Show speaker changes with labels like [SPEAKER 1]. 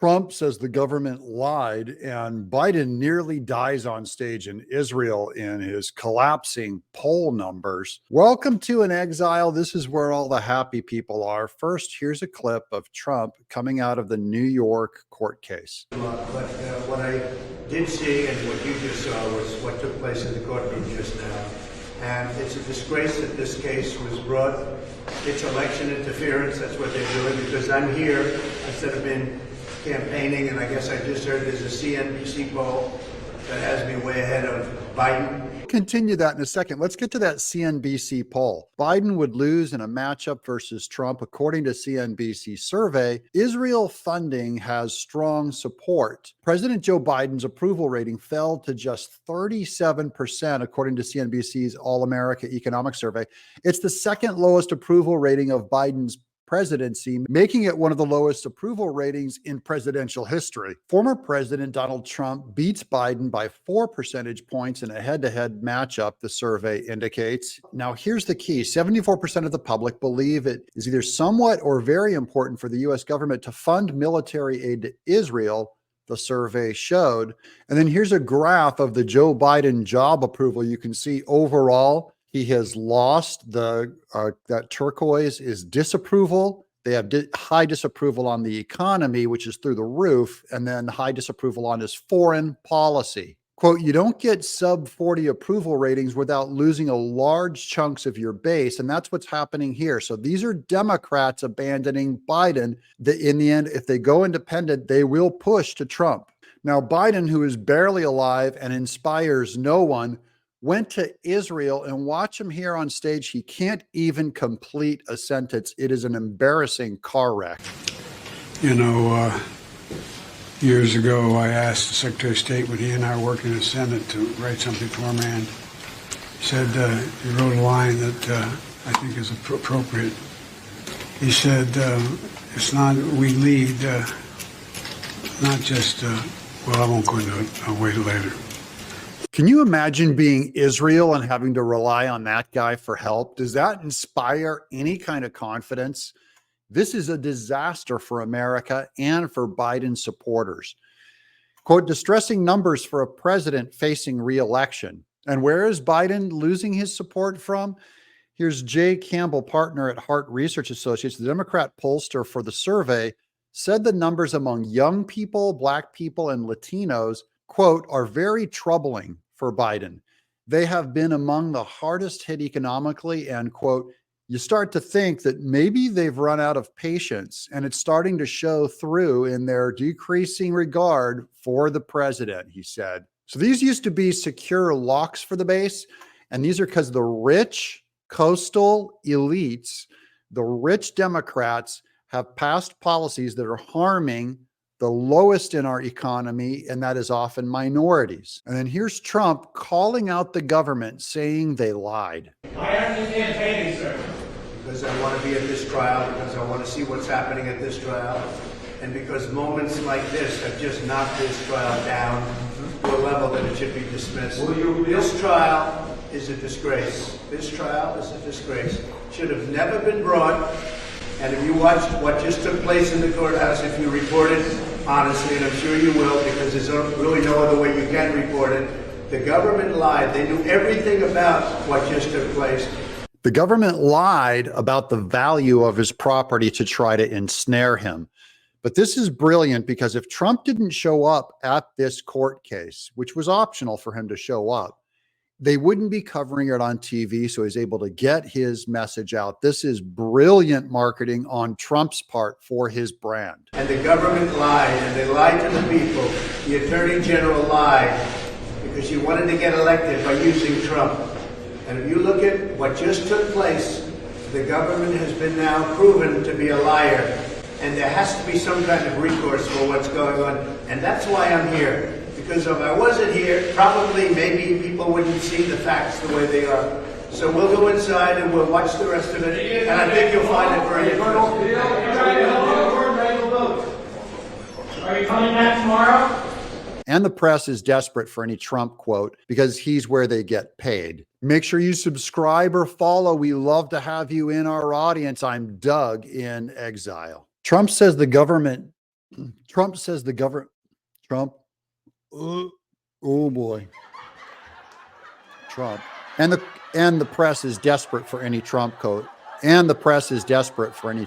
[SPEAKER 1] Trump says the government lied, and Biden nearly dies on stage in Israel in his collapsing poll numbers. Welcome to an Exile. This is where all the happy people are. First, here's a clip of Trump coming out of the New York court case.
[SPEAKER 2] But what I did see and what you just saw was what took place in the courtroom just now. And it's a disgrace that this case was brought. It's election interference. That's what they're doing, because I'm here instead of been campaigning, and I guess I just heard there's a CNBC poll that has me way ahead of Biden.
[SPEAKER 1] Continue that in a second. Let's get to that CNBC poll. Biden would lose in a matchup versus Trump. According to CNBC survey, Israel funding has strong support. President Joe Biden's approval rating fell to just 37%, according to CNBC's All-America Economic Survey. It's the second lowest approval rating of Biden's presidency, making it one of the lowest approval ratings in presidential history. Former President Donald Trump beats Biden by 4 percentage points in a head-to-head matchup, the survey indicates. Now, here's the key. 74% of the public believe it is either somewhat or very important for the U.S. government to fund military aid to Israel, the survey showed. And then here's a graph of the Joe Biden job approval. You can see overall, he has lost that turquoise is disapproval. They have high disapproval on the economy, which is through the roof, and then high disapproval on his foreign policy. Quote, you don't get sub 40 approval ratings without losing a large chunks of your base. And that's what's happening here. So these are Democrats abandoning Biden. In the end, if they go independent, they will push to Trump. Now, Biden, who is barely alive and inspires no one, went to Israel, and watch him here on stage. He can't even complete a sentence. It is an embarrassing car wreck.
[SPEAKER 3] You know, years ago, I asked the Secretary of State when he and I were working in the Senate to write something for him, and he said, he wrote a line that I think is appropriate. He said, it's not, we lead, not just, well, I won't go into it. I'll wait later.
[SPEAKER 1] Can you imagine being Israel and having to rely on that guy for help? Does that inspire any kind of confidence? This is a disaster for America and for Biden supporters. Quote, distressing numbers for a president facing re-election. And where is Biden losing his support from? Here's Jay Campbell, partner at Hart Research Associates. The Democrat pollster for the survey said the numbers among young people, Black people, and Latinos, quote, are very troubling for Biden. They have been among the hardest hit economically, and quote, you start to think that maybe they've run out of patience, and it's starting to show through in their decreasing regard for the president, he said. So these used to be secure locks for the base, and these are because the rich coastal elites, the rich Democrats, have passed policies that are harming the lowest in our economy, and that is often minorities. And then here's Trump calling out the government, saying they lied.
[SPEAKER 2] Why aren't you campaigning, sir? Because I want to be at this trial, because I want to see what's happening at this trial, and because moments like this have just knocked this trial down to a level that it should be dismissed. This trial is a disgrace. This trial is a disgrace. Should have never been brought. And if you watched what just took place in the courthouse, if you report it honestly, and I'm sure you will, because there's really no other way you can report it, the government lied. They knew everything about what just took place.
[SPEAKER 1] The government lied about the value of his property to try to ensnare him. But this is brilliant, because if Trump didn't show up at this court case, which was optional for him to show up, they wouldn't be covering it on TV, so he's able to get his message out. This is brilliant marketing on Trump's part for his brand.
[SPEAKER 2] And the government lied, and they lied to the people. The Attorney General lied because she wanted to get elected by using Trump. And if you look at what just took place, the government has been now proven to be a liar. And there has to be some kind of recourse for what's going on. And that's why I'm here. Because if I wasn't here, probably maybe people wouldn't see the facts the way they are. So we'll go inside and we'll watch the rest of it, and I think you'll find it very interesting.
[SPEAKER 4] Are you coming back tomorrow?
[SPEAKER 1] And the press is desperate for any Trump quote, because he's where they get paid. Make sure you subscribe or follow. We love to have you in our audience. I'm Doug in Exile. Trump says the government Trump says the government. Trump. Oh boy. Trump. And the press is desperate for any Trump coat. And the press is desperate for any